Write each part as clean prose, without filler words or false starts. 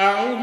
أعوذ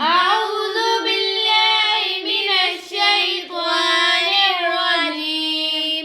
أعوذ بالله من الشيطان الرجيم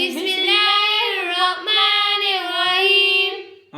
بسم الله الرحمن الرحيم।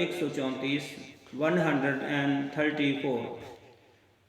134 134।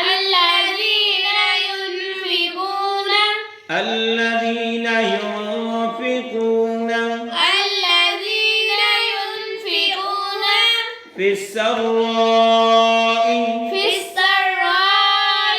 الذين ينفقون الذين ينفقون الذين ينفقون في السراء في السراء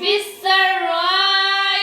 في السراء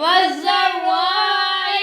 والضراء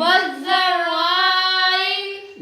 والضراء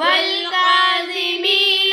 والكاظمين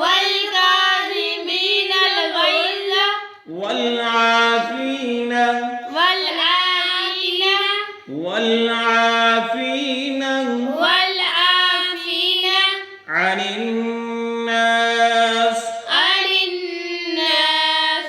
والكاظمين الغيظ والعافين والعافين والعافين والعافين عن الناس عن الناس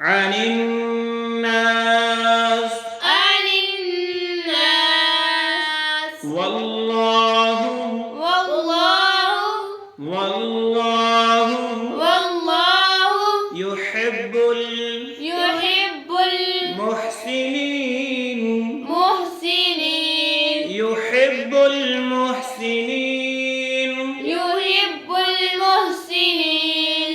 عن الناس عن الناس والله والله يحب يحب المحسنين المحسنين يحب المحسنين। يحب المحسنين।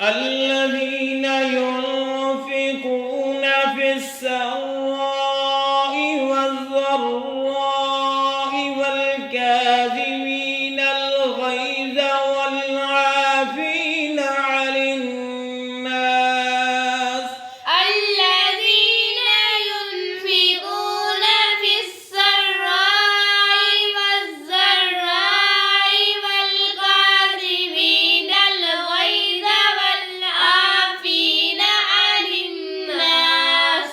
الذين ينفقون في السراء والضراء والكاظمين الغيظ والعافين عن الناس الذين ينفقون في السراء والضراء والكاظمين الغيظ والعافين عن الناس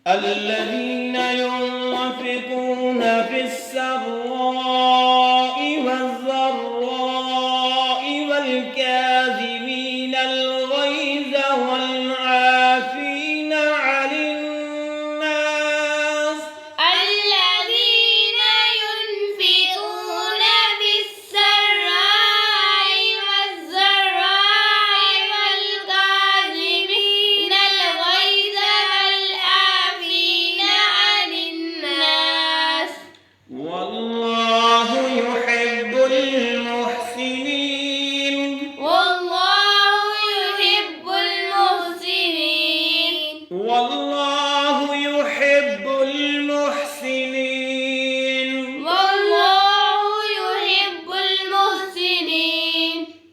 الذين ينفقون في السراء والضراء والكاظمين الغيظ والعافين عن الناس الذين ينفقون في السراء والضراء والكاظمين الغيظ والعافين عن الناس والله يحب المحسنين والله يحب المحسنين والله يحب المحسنين। والله يحب المحسنين।